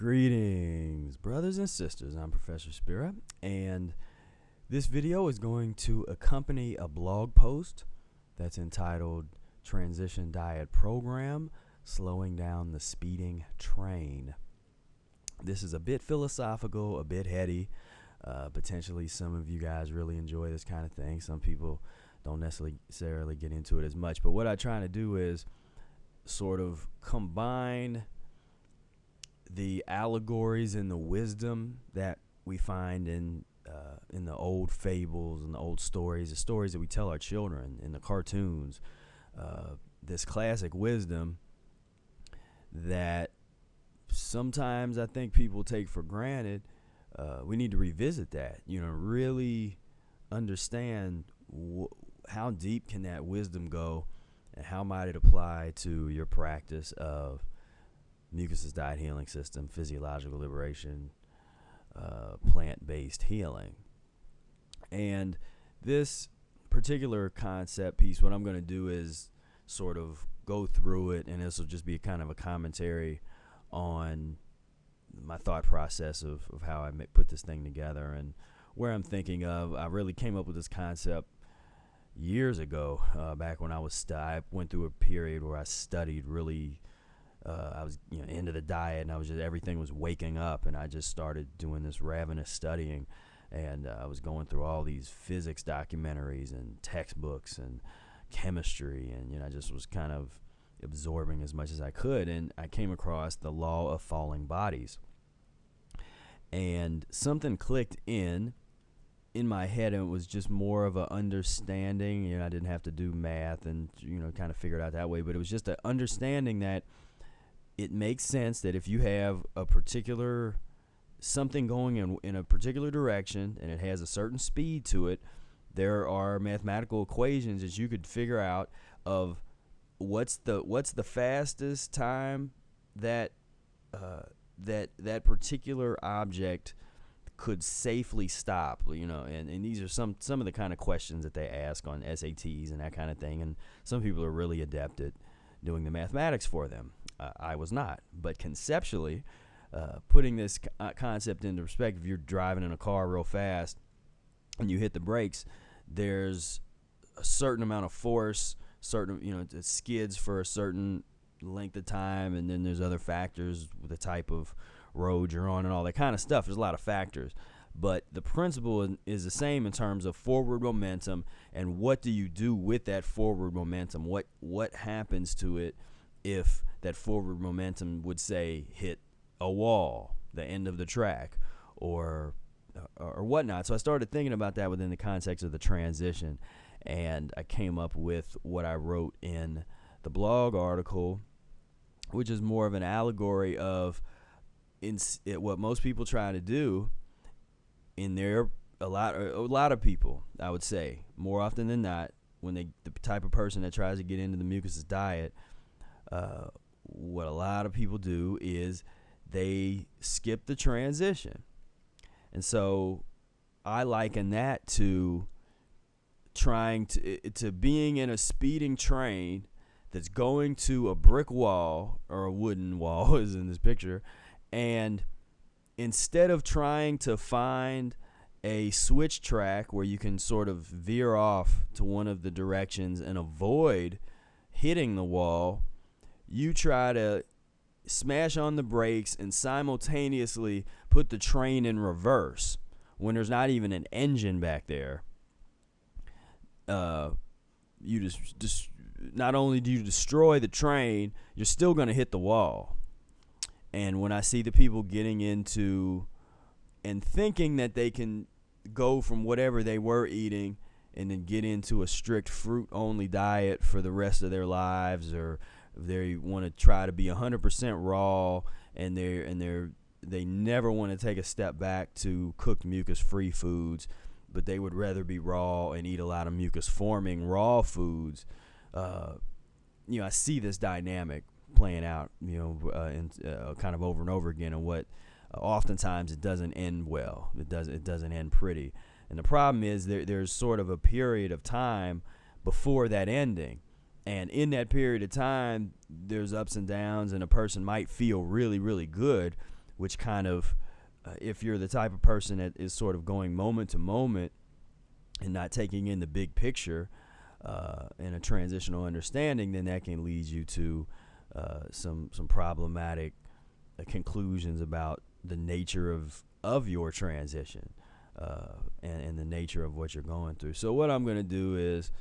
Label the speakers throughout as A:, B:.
A: Greetings, brothers and sisters. I'm Professor Spira, and this video is going to accompany a blog post that's entitled Transition Diet Program, Slowing Down the Speeding Train. This is a bit philosophical, a bit heady. Potentially some of you guys really enjoy this kind of thing. Some people don't necessarily get into it as much. But what I'm trying to do is sort of combine the allegories and the wisdom that we find in the old fables and the old stories, the stories that we tell our children in the cartoons, this classic wisdom that sometimes I think people take for granted. We need to revisit that, really understand how deep can that wisdom go and how might it apply to your practice of Mucusless Diet Healing System, Physiological Liberation, plant-based healing. And this particular concept piece, what I'm going to do is sort of go through it, and this will just be kind of a commentary on my thought process of how I put this thing together and where I'm thinking of. I really came up with this concept years ago, back when I went through a period where I studied really. I was into the diet, and everything was waking up, and I just started doing this ravenous studying, and I was going through all these physics documentaries and textbooks and chemistry, and I just was kind of absorbing as much as I could, and I came across the law of falling bodies, and something clicked in my head, and it was just more of an understanding. I didn't have to do math and kind of figure it out that way, but it was just an understanding that it makes sense that if you have a particular something going in a particular direction and it has a certain speed to it, there are mathematical equations that you could figure out of what's the fastest time that that particular object could safely stop, and these are some of the kind of questions that they ask on SATs and that kind of thing, and some people are really adept at doing the mathematics for them. I was not, but conceptually, putting this concept into perspective, if you're driving in a car real fast and you hit the brakes, there's a certain amount of force, it skids for a certain length of time, and then there's other factors with the type of road you're on and all that kind of stuff. There's a lot of factors, but the principle is the same in terms of forward momentum, and what do you do with that forward momentum? What happens to it if that forward momentum would say hit a wall, the end of the track, or whatnot. So I started thinking about that within the context of the transition, and I came up with what I wrote in the blog article, which is more of an allegory of what most people try to do in a lot of people, I would say, more often than not, when the type of person that tries to get into the Mucusless diet, what a lot of people do is they skip the transition. And so I liken that to trying to being in a speeding train that's going to a brick wall, or a wooden wall as in this picture, and instead of trying to find a switch track where you can sort of veer off to one of the directions and avoid hitting the wall, you try to smash on the brakes and simultaneously put the train in reverse when there's not even an engine back there. You just not only do you destroy the train, you're still going to hit the wall. And when I see the people getting into and thinking that they can go from whatever they were eating and then get into a strict fruit-only diet for the rest of their lives, or they want to try to be 100% raw, and they never want to take a step back to cooked mucus-free foods, but they would rather be raw and eat a lot of mucus-forming raw foods. I see this dynamic playing out, kind of over and over again, and what oftentimes it doesn't end well. It doesn't end pretty. And the problem is there's sort of a period of time before that ending. And in that period of time, there's ups and downs, and a person might feel really, really good which kind of, if you're the type of person that is sort of going moment to moment and not taking in the big picture and a transitional understanding, then that can lead you to some problematic conclusions about the nature of your transition and the nature of what you're going through. So what I'm going to do is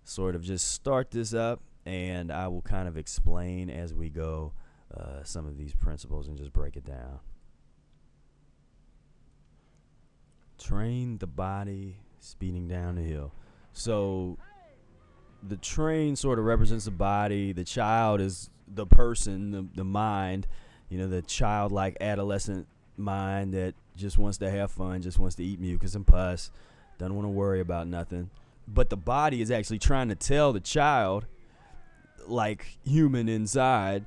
A: sort of just start this up, and I will kind of explain as we go some of these principles and just break it down. Train the body speeding down the hill. So the train sort of represents the body. The child is the person, the mind, the childlike adolescent mind that just wants to have fun, just wants to eat mucus and pus, doesn't want to worry about nothing. But the body is actually trying to tell the child, like human inside,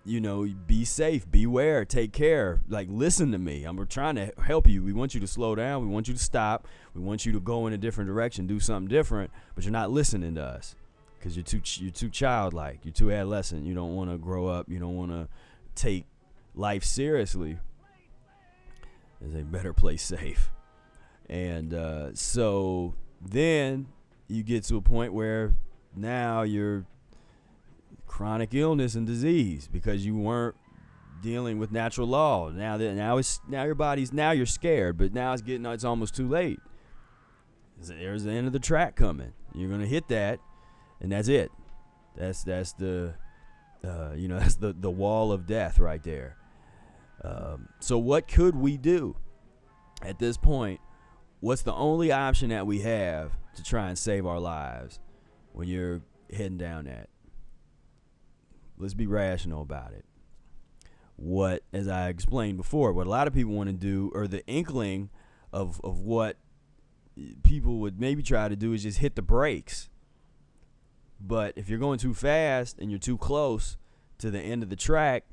A: be safe, beware, take care, like listen to me. We're trying to help you. We want you to slow down. We want you to stop. We want you to go in a different direction, do something different, but you're not listening to us because you're too childlike. You're too adolescent. You don't want to grow up. You don't want to take life seriously. There's a better place safe. And so then you get to a point where now you're chronic illness and disease because you weren't dealing with natural law. Now your body's, now you're scared, but now it's almost too late. There's the end of the track coming. You're gonna hit that, and that's it. That's the that's the wall of death right there. So what could we do at this point? What's the only option that we have to try and save our lives when you're heading down that? Let's be rational about it. What, as I explained before, what a lot of people want to do, or the inkling of what people would maybe try to do, is just hit the brakes. But if you're going too fast and you're too close to the end of the track,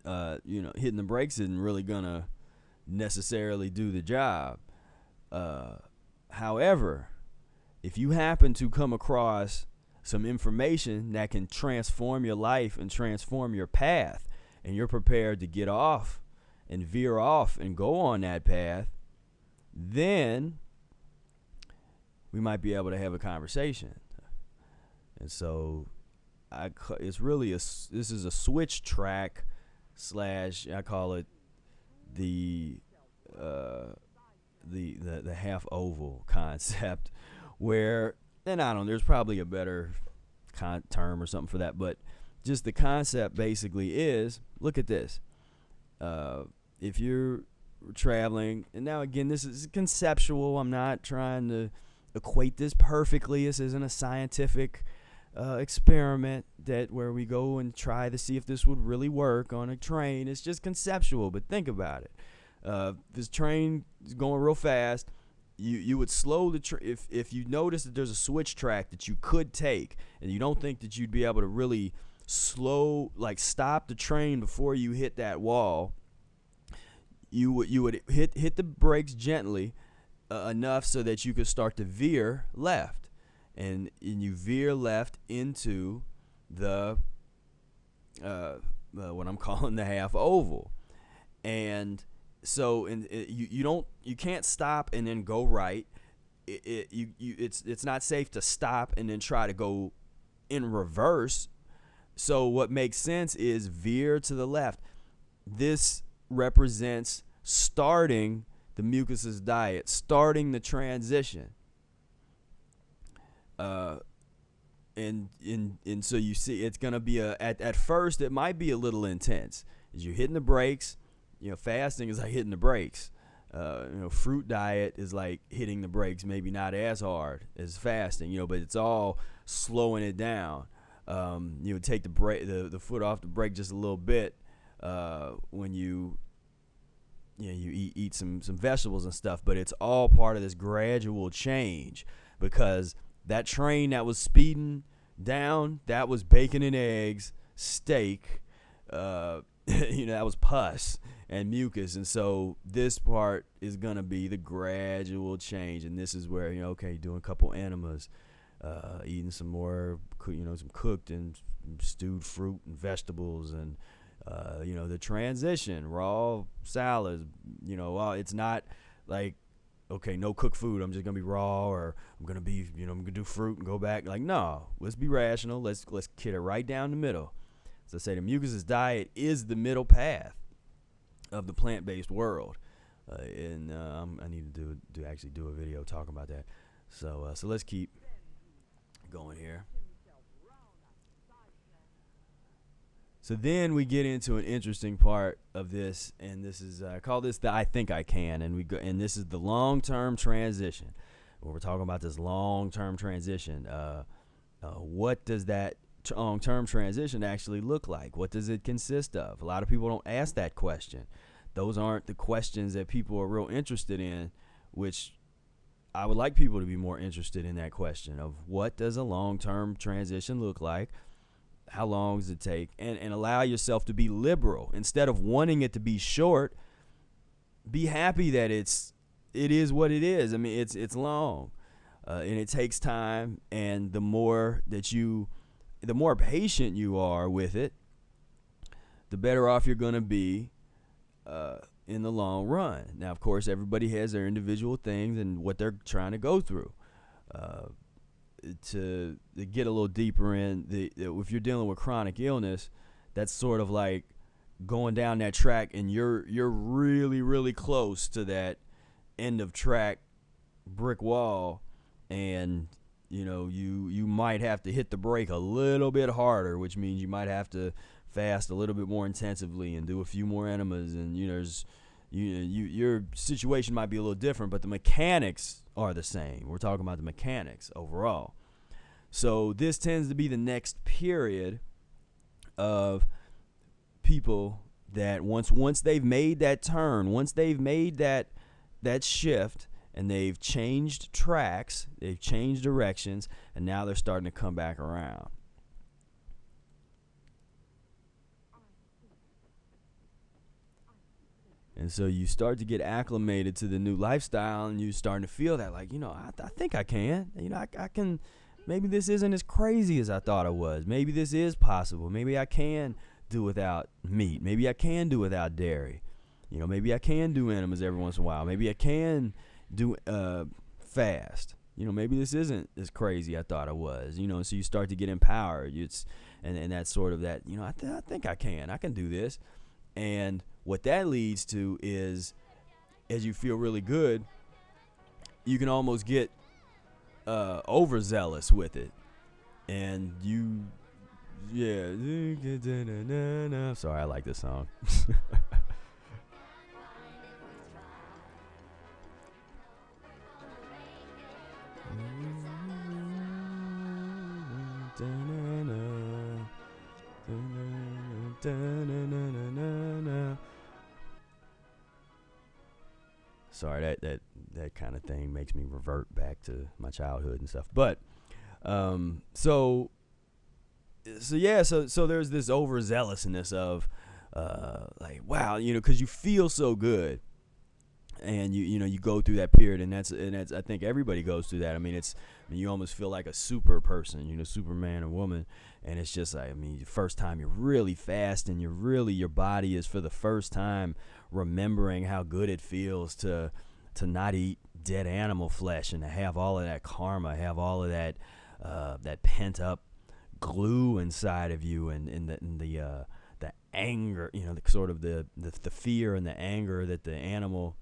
A: hitting the brakes isn't really gonna necessarily do the job. However, if you happen to come across some information that can transform your life and transform your path, and you're prepared to get off and veer off and go on that path, then we might be able to have a conversation. And so it's really this is a switch track / I call it the half oval concept, where, and I don't know, there's probably a better term or something for that, but just the concept basically is, look at this. If you're traveling, and now again, this is conceptual. I'm not trying to equate this perfectly. This isn't a scientific experiment where we go and try to see if this would really work on a train. It's just conceptual, but think about it. This train is going real fast. You would slow the if you notice that there's a switch track that you could take, and you don't think that you'd be able to really stop the train before you hit that wall. You would hit the brakes gently enough so that you could start to veer left, and you veer left into the what I'm calling the half oval, and so you can't stop and then go right. It's not safe to stop and then try to go in reverse. So what makes sense is veer to the left. This represents starting the Mucusless diet, starting the transition. And so you see, it's gonna be at first it might be a little intense as you're hitting the brakes. Fasting is like hitting the brakes. Fruit diet is like hitting the brakes, maybe not as hard as fasting, but it's all slowing it down. You take the foot off the brake just a little bit when you eat some vegetables and stuff, but it's all part of this gradual change, because that train that was speeding down, that was bacon and eggs, steak, that was pus and mucus. And so this part is going to be the gradual change. And this is where, doing a couple enemas, eating some more, some cooked and stewed fruit and vegetables, and The transition, raw salads, it's not like, okay, no cooked food, I'm just gonna be raw, or I'm gonna be, I'm gonna do fruit and go back. Like, no, let's be rational. Let's get it right down the middle. As I say, the Mucusless diet is the middle path of the plant-based world, and I need to actually do a video talking about that. So let's keep going here. So then we get into an interesting part of this, and this is I call this the I think I can, and this is the long-term transition. When we're talking about this long-term transition, what does that long-term transition actually look like? What does it consist of? A lot of people don't ask that question. Those aren't the questions that people are real interested in, which I would like people to be more interested in that question of what does a long-term transition look like? How long does it take? And allow yourself to be liberal. Instead of wanting it to be short, be happy that it is what it is. I mean, it's long, and it takes time. And the more patient you are with it, the better off you're going to be in the long run. Now, of course, everybody has their individual things and what they're trying to go through. To get a little deeper in, if you're dealing with chronic illness, that's sort of like going down that track, and you're really, really close to that end of track brick wall, and you might have to hit the brake a little bit harder, which means you might have to fast a little bit more intensively and do a few more enemas, and your situation might be a little different, but the mechanics are the same. We're talking about the mechanics overall. So this tends to be the next period of people that once they've made that turn, once they've made that shift, and they've changed tracks, they've changed directions, and now they're starting to come back around. And so you start to get acclimated to the new lifestyle, and you're starting to feel that, like, I think I can. I can. Maybe this isn't as crazy as I thought it was. Maybe this is possible. Maybe I can do without meat. Maybe I can do without dairy. Maybe I can do enemas every once in a while. Maybe I can do fast. Maybe this isn't as crazy I thought it was. So you start to get empowered. And that's sort of that. I think I can do this. And what that leads to is, as you feel really good, you can almost get overzealous with it, and sorry, I like this song. Sorry, that kind of thing makes me revert back to my childhood and stuff. But so there's this overzealousness of like, wow, because you feel so good, and you go through that period, and that's I think everybody goes through that. I mean, you almost feel like a super person, Superman or woman, and it's just like, the first time you're really fasting, your body is for the first time remembering how good it feels to not eat dead animal flesh, and to have all of that karma, have all of that that pent up glue inside of you, and the anger, sort of the fear and the anger that the animal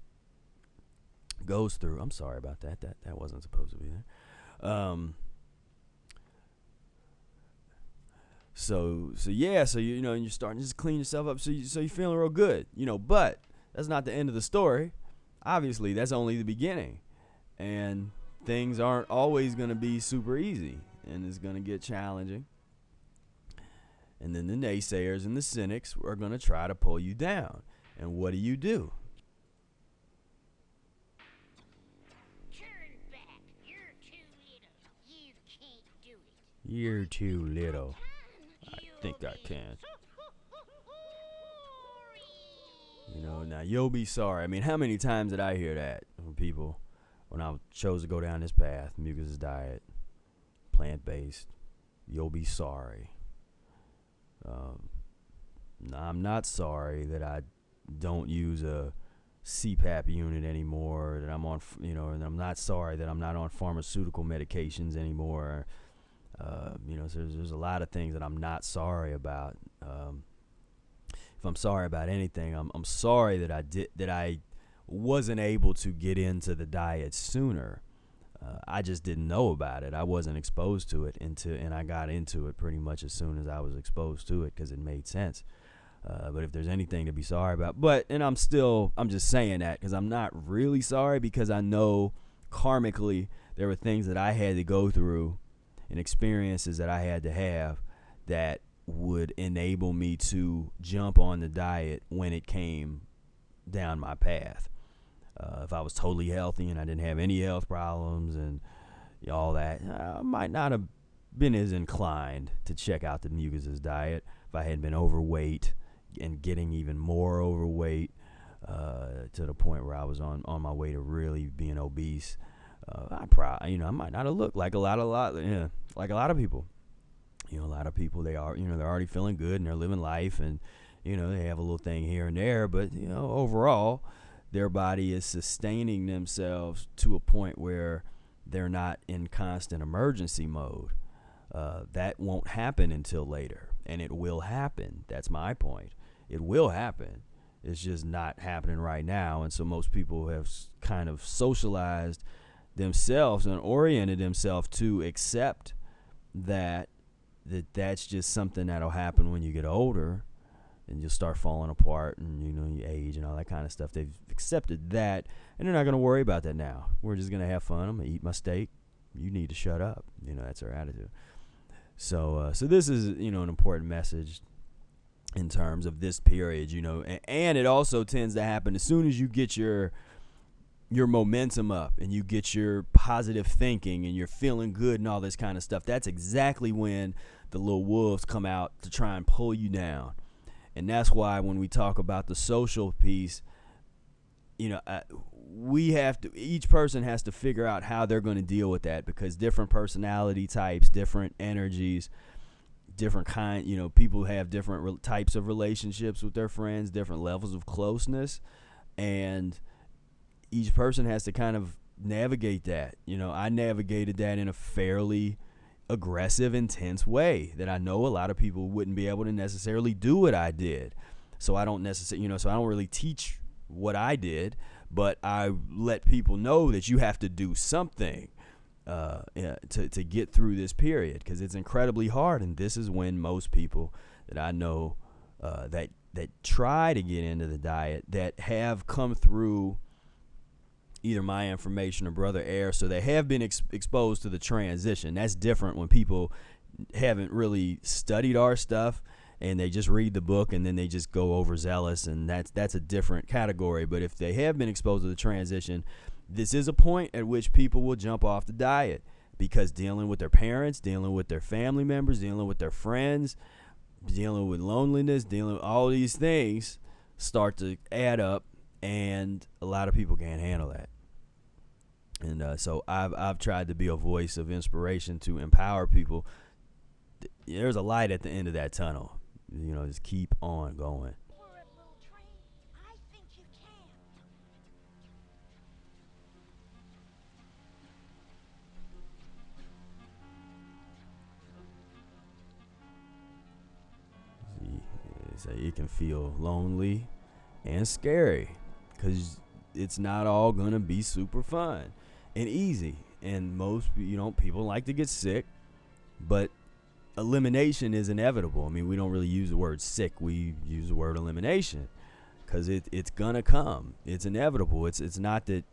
A: goes through. I'm sorry about that. That wasn't supposed to be there. So you're starting to just clean yourself up. So you're feeling real good. But that's not the end of the story. Obviously, that's only the beginning, and things aren't always going to be super easy, and it's going to get challenging. And then the naysayers and the cynics are going to try to pull you down. And what do?
B: Turn back. You're too little. You can't do it.
A: You're too little. I think I can. Now you'll be sorry. I mean, how many times did I hear that from people when I chose to go down this path? Mucusless diet, plant-based. You'll be sorry. I'm not sorry that I don't use a CPAP unit anymore, that I'm on, and I'm not sorry that I'm not on pharmaceutical medications anymore. So there's a lot of things that I'm not sorry about. If I'm sorry about anything, I'm sorry that I wasn't able to get into the diet sooner. I just didn't know about it. I wasn't exposed to it and I got into it pretty much as soon as I was exposed to it because it made sense. But if there's anything to be sorry about, I'm just saying that because I'm not really sorry, because I know karmically there were things that I had to go through and experiences that I had to have that would enable me to jump on the diet when it came down my path. If I was totally healthy and I didn't have any health problems and all that, I might not have been as inclined to check out the Mucusless diet. If I had been overweight and getting even more overweight to the point where I was on my way to really being obese, I might not have looked like a lot of people. A lot of people, they're already feeling good and they're living life, and they have a little thing here and there, but overall their body is sustaining themselves to a point where they're not in constant emergency mode. That won't happen until later, and it will happen. That's my point. It will happen. It's just not happening right now. And so most people have kind of socialized themselves and oriented themselves to accept that's just something that'll happen when you get older and you'll start falling apart and you age and all that kind of stuff. They've accepted that, and they're not going to worry about that now. We're just going to have fun. I'm going to eat my steak. You need to shut up. That's our attitude. So this is an important message in terms of this period, and it also tends to happen as soon as you get your momentum up and you get your positive thinking and you're feeling good and all this kind of stuff. That's exactly when the little wolves come out to try and pull you down. And that's why when we talk about the social piece, each person has to figure out how they're going to deal with that, because different personality types, different energies, different people have different types of relationships with their friends, different levels of closeness, and each person has to kind of navigate that. I navigated that in a fairly aggressive, intense way that I know a lot of people wouldn't be able to necessarily do what I did. So I don't necessarily, so I don't really teach what I did, but I let people know that you have to do something to get through this period, because it's incredibly hard. And this is when most people that I know that try to get into the diet, that have come through either my information or Brother Air, so they have been exposed to the transition. That's different when people haven't really studied our stuff and they just read the book and then they just go overzealous, and that's a different category. But if they have been exposed to the transition, this is a point at which people will jump off the diet, because dealing with their parents, dealing with their family members, dealing with their friends, dealing with loneliness, dealing with all these things start to add up, and a lot of people can't handle that. And so I've tried to be a voice of inspiration to empower people. There's a light at the end of that tunnel. Just keep on going.
B: For a little train, I think you can.
A: So it can feel lonely and scary, because it's not all gonna be super fun and easy. And most, people like to get sick, but elimination is inevitable. I mean, we don't really use the word sick. We use the word elimination, because it's gonna come. It's inevitable. It's not that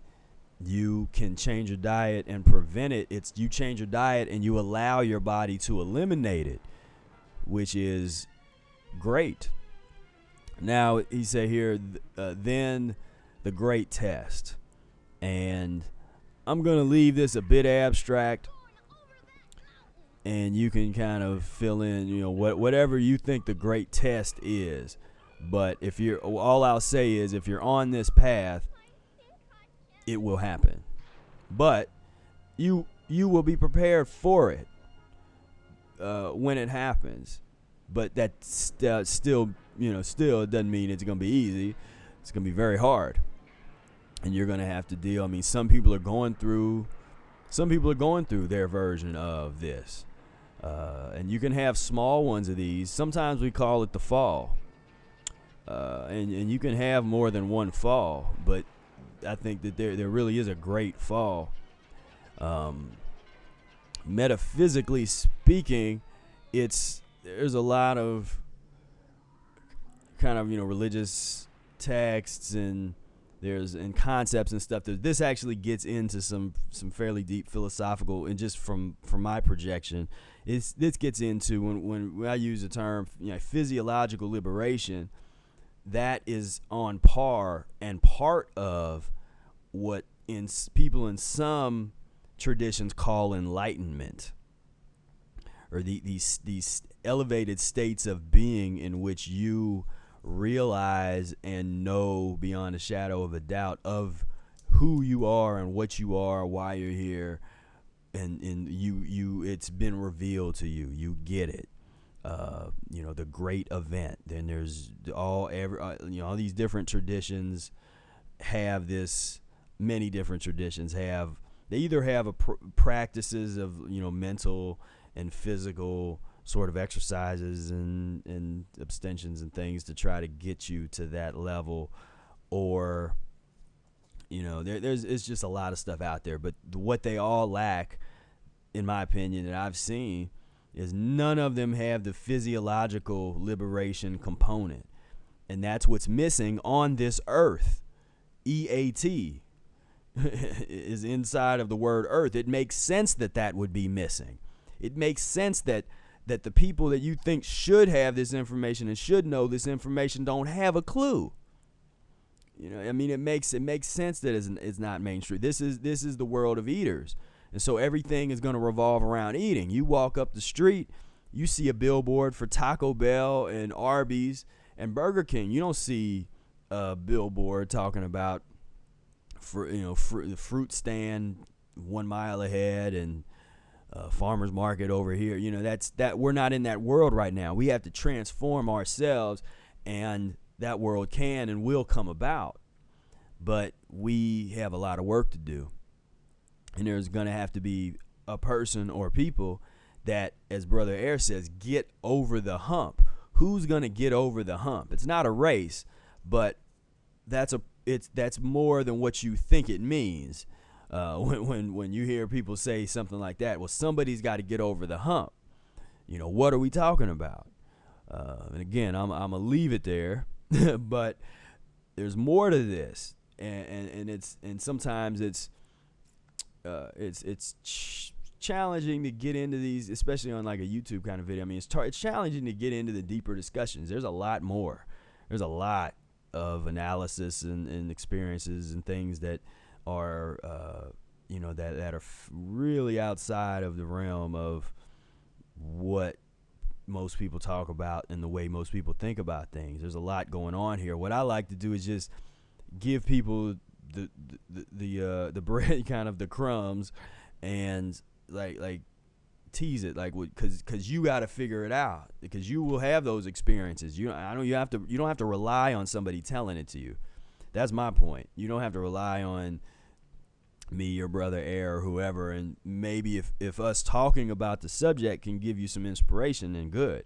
A: you can change your diet and prevent it. It's you change your diet and you allow your body to eliminate it, which is great. Now, he said here, then the great test. And I'm going to leave this a bit abstract, and you can kind of fill in, whatever you think the great test is. But all I'll say is, if you're on this path, it will happen. But you will be prepared for it when it happens. But that still still it doesn't mean it's going to be easy. It's going to be very hard. And you're going to have to deal. I mean, some people are going through their version of this. And you can have small ones of these. Sometimes we call it the fall. And you can have more than one fall, but I think that there really is a great fall. Metaphysically speaking, there's a lot of kind of religious texts and concepts and stuff. This actually gets into some fairly deep philosophical, and just from my projection, this gets into when I use the term physiological liberation. That is on par and part of what people in some traditions call enlightenment, or these elevated states of being in which you realize and know beyond a shadow of a doubt of who you are and what you are, why you're here, and you it's been revealed to you. You get it. The great event. Then there's all these different traditions have this. Many different traditions they either have practices of mental and physical sort of exercises and abstentions and things to try to get you to that level, or it's just a lot of stuff out there. But what they all lack, in my opinion, that I've seen, is none of them have the physiological liberation component. And that's what's missing on this earth. EAT is inside of the word earth. It makes sense that would be missing. It makes sense that the people that you think should have this information and should know this information don't have a clue. It makes sense that it's not mainstream. This is the world of eaters. And so everything is going to revolve around eating. You walk up the street, you see a billboard for Taco Bell and Arby's and Burger King. You don't see a billboard talking about the fruit stand 1 mile ahead and farmer's market over here. That we're not in that world right now. We have to transform ourselves, and that world can and will come about. But we have a lot of work to do. And there's going to have to be a person or people that, as Brother Air says, get over the hump. Who's going to get over the hump? It's not a race, but that's more than what you think it means. When you hear people say something like that, well, somebody's got to get over the hump. What are we talking about? And again, I'm gonna leave it there, but there's more to this, and sometimes it's challenging to get into these, especially on like a YouTube kind of video. I mean, it's challenging to get into the deeper discussions. There's a lot more. There's a lot of analysis and experiences and things that are, that are really outside of the realm of what most people talk about and the way most people think about things. There's a lot going on here. What I like to do is just give people the bread, kind of the crumbs, and like tease it, like, because you got to figure it out, because you will have those experiences. You don't have to rely on somebody telling it to you. That's my point. You don't have to rely on me, your brother Air, or whoever, and maybe if us talking about the subject can give you some inspiration, then good.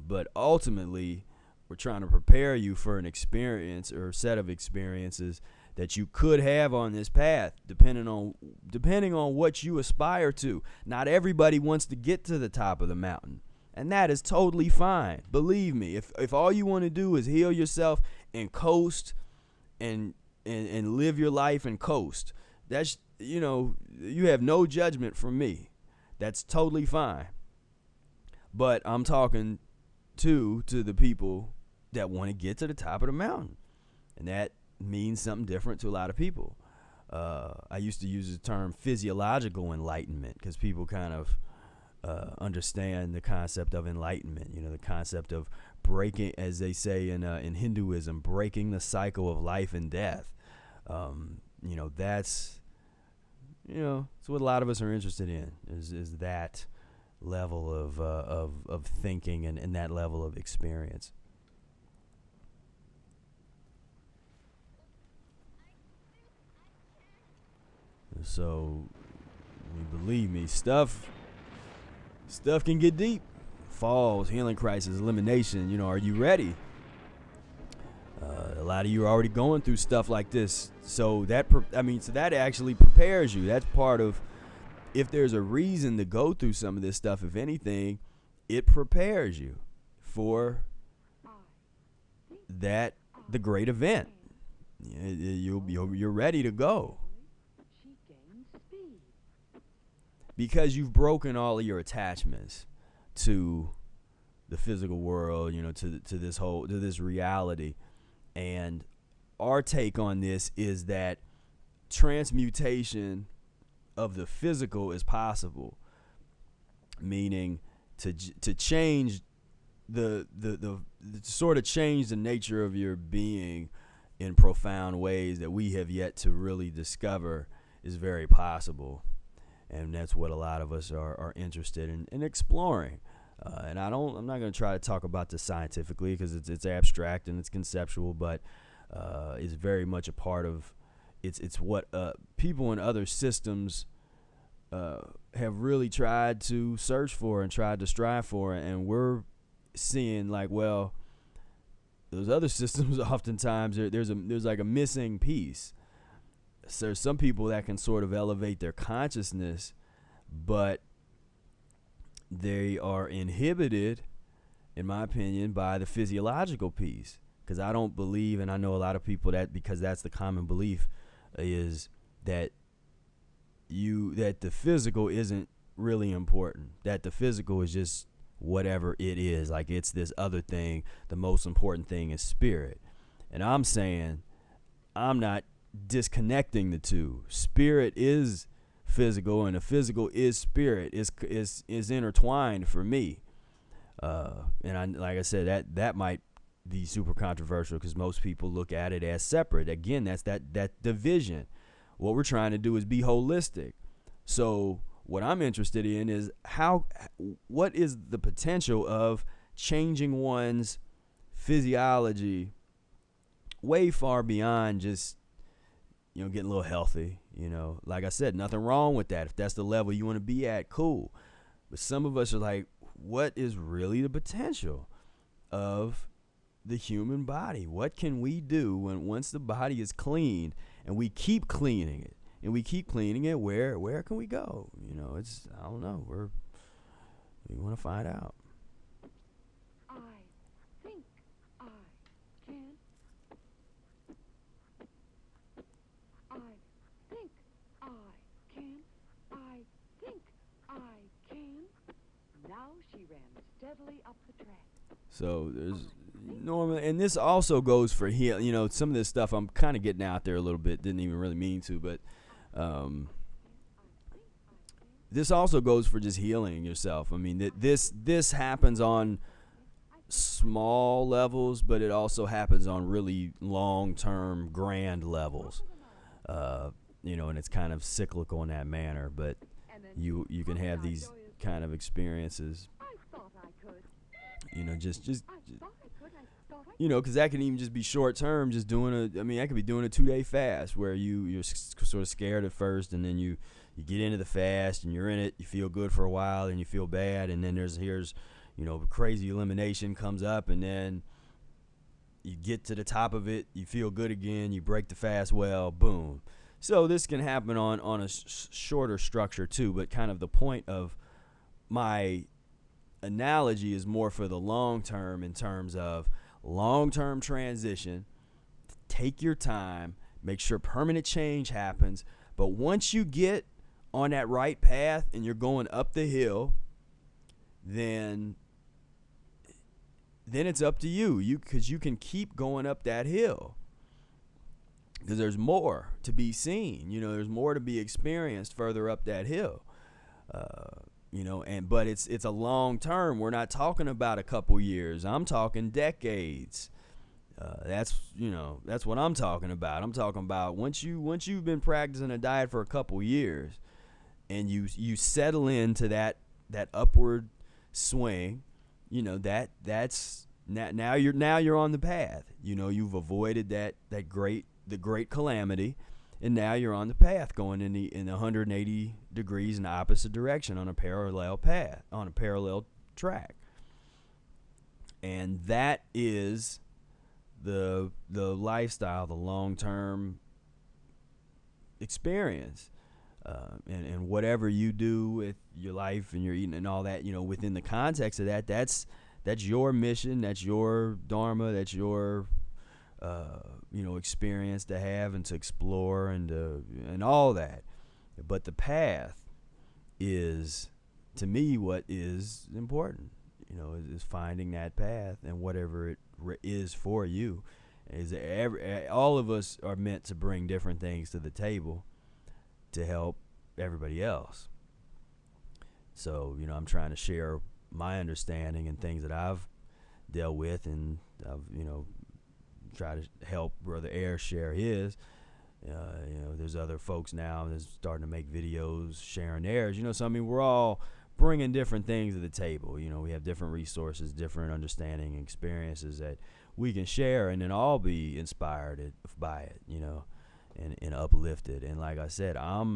A: But ultimately, we're trying to prepare you for an experience or set of experiences that you could have on this path, depending on what you aspire to. Not everybody wants to get to the top of the mountain, and that is totally fine. Believe me, if all you want to do is heal yourself and coast and live your life and coast, that's, you have no judgment from me. That's totally fine. But I'm talking to the people that want to get to the top of the mountain, and that means something different to a lot of people. I used to use the term physiological enlightenment because people kind of understand the concept of enlightenment. The concept of breaking, as they say in Hinduism, breaking the cycle of life and death. That's what a lot of us are interested in, is that level of thinking and that level of experience. So, believe me, stuff can get deep. Falls, healing crisis, elimination. Are you ready? A lot of you are already going through stuff like this. So that actually prepares you. That's part of, if there's a reason to go through some of this stuff, if anything, it prepares you for the great event. You're ready to go. Because you've broken all of your attachments to the physical world, to this reality. And our take on this is that transmutation of the physical is possible, meaning to change the sort of change the nature of your being in profound ways that we have yet to really discover is very possible. And that's what a lot of us are interested in exploring. And I'm not going to try to talk about this scientifically because it's abstract and it's conceptual, but it's very much a part of it's what people in other systems have really tried to search for and tried to strive for, and we're seeing like, well, those other systems oftentimes there's like a missing piece. So there's some people that can sort of elevate their consciousness, but they are inhibited, in my opinion, by the physiological piece. Because I don't believe, and I know a lot of people that, because that's the common belief, is that the physical isn't really important. That the physical is just whatever it is. Like it's this other thing. The most important thing is spirit. And I'm saying, I'm not disconnecting the two. Spirit is physical and the physical is spirit, is intertwined for me. And like I said, that might be super controversial because most people look at it as separate. Again, that's that division. What we're trying to do is be holistic. So what I'm interested in is what is the potential of changing one's physiology way far beyond just getting a little healthy. Like I said, nothing wrong with that. If that's the level you want to be at, cool. But some of us are like, what is really the potential of the human body? What can we do once the body is cleaned and we keep cleaning it where can we go? I don't know. We want to find out.
C: I think I can. I think I can. I think I can. Now she ran steadily up the track.
A: So there's normally, and this also goes for heal. Some of this stuff I'm kind of getting out there a little bit. Didn't even really mean to, but this also goes for just healing yourself. I mean, this happens on small levels, but it also happens on really long-term, grand levels. And it's kind of cyclical in that manner. But you can have these kind of experiences. Because that can even just be short term, just doing I could be doing a 2-day fast where you're sort of scared at first, and then you get into the fast and you're in it, you feel good for a while and you feel bad, and then here's crazy elimination comes up, and then you get to the top of it, you feel good again, you break the fast, well, boom. So this can happen on a shorter structure too, but kind of the point of my analogy is more for the long term, in terms of long-term transition. Take your time, make sure permanent change happens, but once you get on that right path and you're going up the hill, then it's up to you, because you can keep going up that hill, because there's more to be seen. There's more to be experienced further up that hill. But it's a long term. We're not talking about a couple years. I'm talking decades. That's what I'm talking about. I'm talking about once you've been practicing a diet for a couple years, and you settle into that upward swing, that's now you're on the path. You've avoided the great calamity, and now you're on the path going in 180 degrees in the opposite direction on a parallel path, on a parallel track. And that is the lifestyle, the long-term experience. And whatever you do with your life and your eating and all that, within the context of that, that's your mission, that's your dharma, that's your experience to have and to explore and all that. But the path is, to me, what is important. Is finding that path, and whatever it is for you. All of us are meant to bring different things to the table to help everybody else. So, I'm trying to share my understanding and things that I've dealt with, and I've, try to help Brother Air share his. There's other folks now that's starting to make videos sharing theirs. So, we're all bringing different things to the table. We have different resources, different understanding and experiences that we can share, and then all be inspired by it, and uplifted. And like I said, I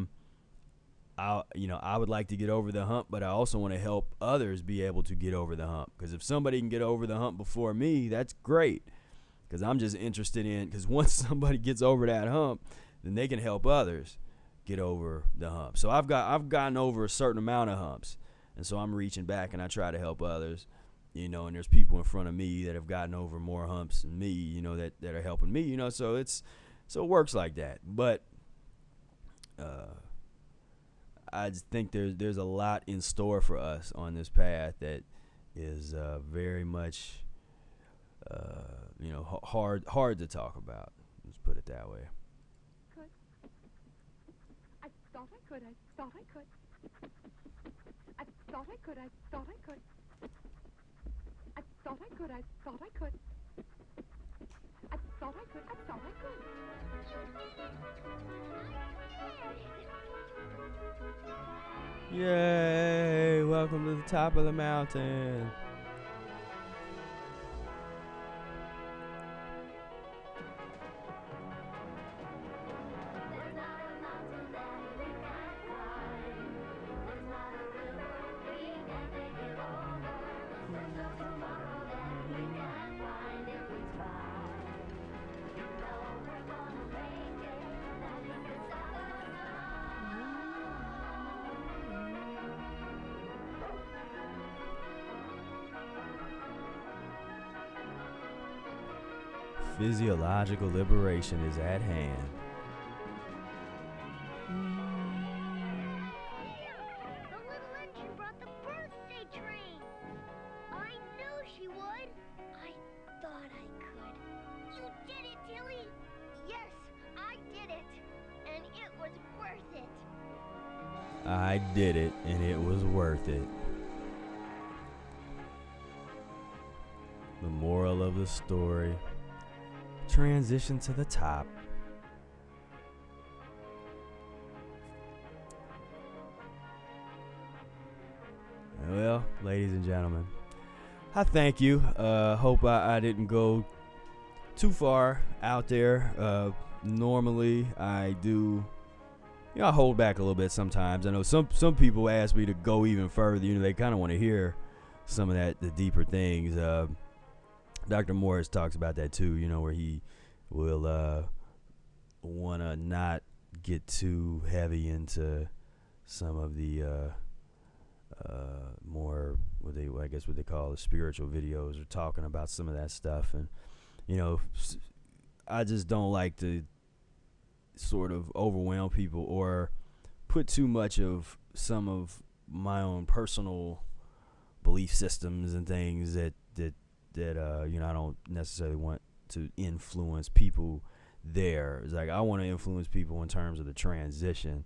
A: would like to get over the hump, but I also want to help others be able to get over the hump. Because if somebody can get over the hump before me, that's great. Because I'm just interested in, because once somebody gets over that hump, then they can help others get over the hump. So I've gotten over a certain amount of humps, and so I'm reaching back and I try to help others. And there's people in front of me that have gotten over more humps than me, that are helping me. So it works like that. But I just think there's a lot in store for us on this path that is very much hard to talk about. Let's put it that way.
C: Could. I thought I could. I thought I could. I thought I could. I thought I could. I thought I could. I thought I could. I thought I could. I thought I could.
A: Yay! Welcome to the top of the mountain. Physiological liberation is at hand.
B: The little engine brought the birthday train. I knew she would. I thought I could. You did it, Tilly. Yes, I did it. And it was worth it.
A: I did it, and it was worth it. The moral of the story: transition to the top. Well, ladies and gentlemen, I thank you. Hope I didn't go too far out there. Normally, I do, I hold back a little bit sometimes. I know some people ask me to go even further. They kind of want to hear some of the deeper things. Dr. Morris talks about that too, where he will want to not get too heavy into some of the more what they call the spiritual videos, or talking about some of that stuff. And I just don't like to sort of overwhelm people or put too much of some of my own personal belief systems and things that I don't necessarily want to influence people there. It's like I want to influence people in terms of the transition.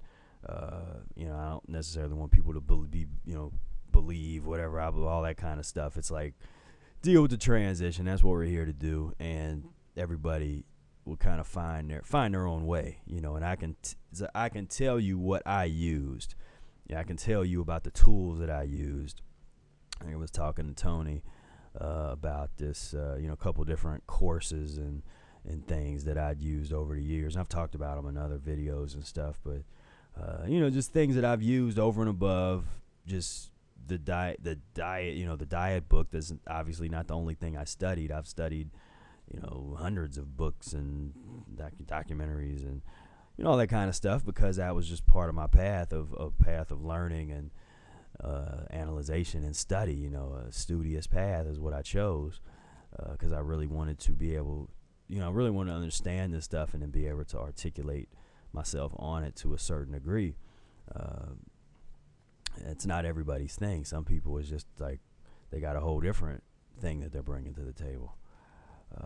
A: I don't necessarily want people to believe whatever, all that kind of stuff. It's like, deal with the transition. That's what we're here to do, and everybody will kind of find their own way, And I can tell you what I used. I can tell you about the tools that I used. I was talking to Tony about this, a couple different courses and and things that I'd used over the years. I've talked about them in other videos and stuff, but just things that I've used over and above just the diet. The diet book. That's obviously not the only thing I studied. I've studied, hundreds of books and documentaries and all that kind of stuff, because that was just part of my path of learning and analyzation and study. A studious path is what I chose, because I really wanted to be able, I really wanted to understand this stuff and then be able to articulate myself on it to a certain degree. It's not everybody's thing. Some people is just like they got a whole different thing that they're bringing to the table,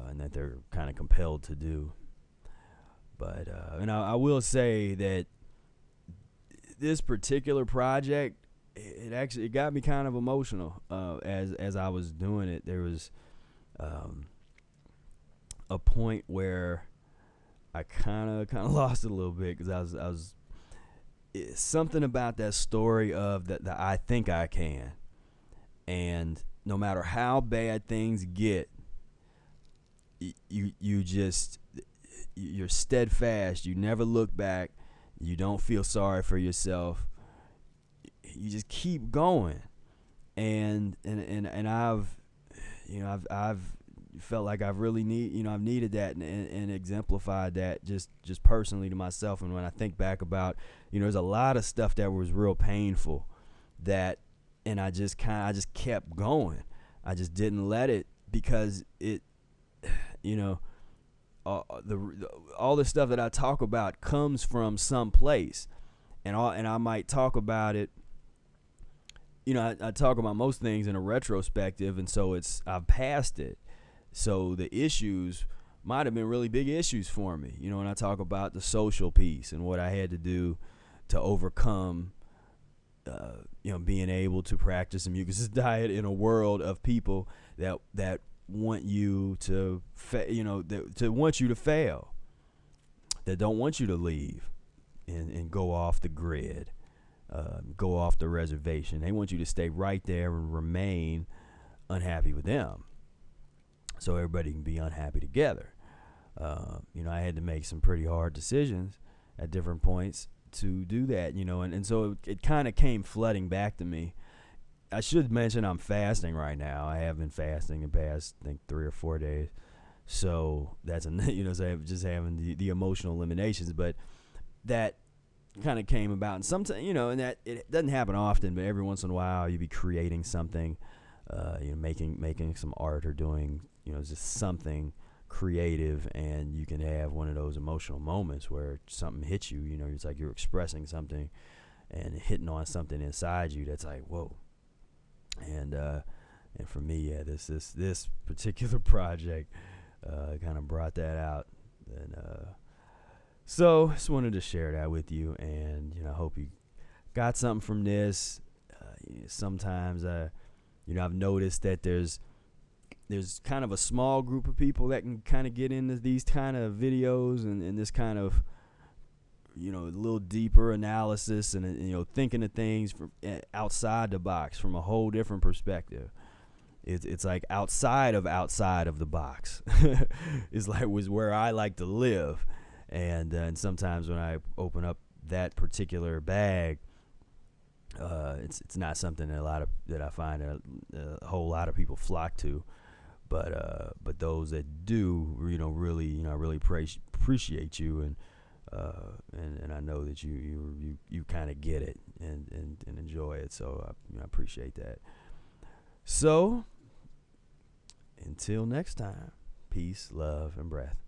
A: and that they're kind of compelled to do. But I will say that this particular project, it got me kind of emotional as I was doing it. There was a point where I kind of lost it a little bit, because I was something about that story of the I think I can, and no matter how bad things get, you're steadfast. You never look back. You don't feel sorry for yourself. You just keep going. And I've felt like I've really I've needed that and exemplified that just personally to myself. And when I think back about, there's a lot of stuff that was real painful and I just kept going. I just didn't let it, because it, all the stuff that I talk about comes from some place, and I might talk about it. I talk about most things in a retrospective, and so I've passed it. So the issues might have been really big issues for me. When I talk about the social piece and what I had to do to overcome, being able to practice a mucusless diet in a world of people that want you to, that want you to fail, that don't want you to leave and go off the grid, go off the reservation. They want you to stay right there and remain unhappy with them, so everybody can be unhappy together. I had to make some pretty hard decisions at different points to do that, and so it kind of came flooding back to me. I should mention I'm fasting right now. I have been fasting the past, I think, 3 or 4 days. So that's, so I'm just having the emotional eliminations. But that kind of came about. And sometimes, and that it doesn't happen often, but every once in a while you be creating something, making some art or doing, just something creative, and you can have one of those emotional moments where something hits you. It's like you're expressing something and hitting on something inside you that's like, whoa. And for me, this particular project kind of brought that out, and so just wanted to share that with you, and I hope you got something from this. Sometimes I've noticed that there's kind of a small group of people that can kind of get into these kind of videos and this kind of a little deeper analysis and thinking of things from outside the box, from a whole different perspective. It's like outside of the box. It's like was where I like to live, and sometimes when I open up that particular bag, it's not something that I find a whole lot of people flock to, but those that do, really appreciate you, and I know that you kind of get it and enjoy it, so I appreciate that. So until next time, peace, love, and breath.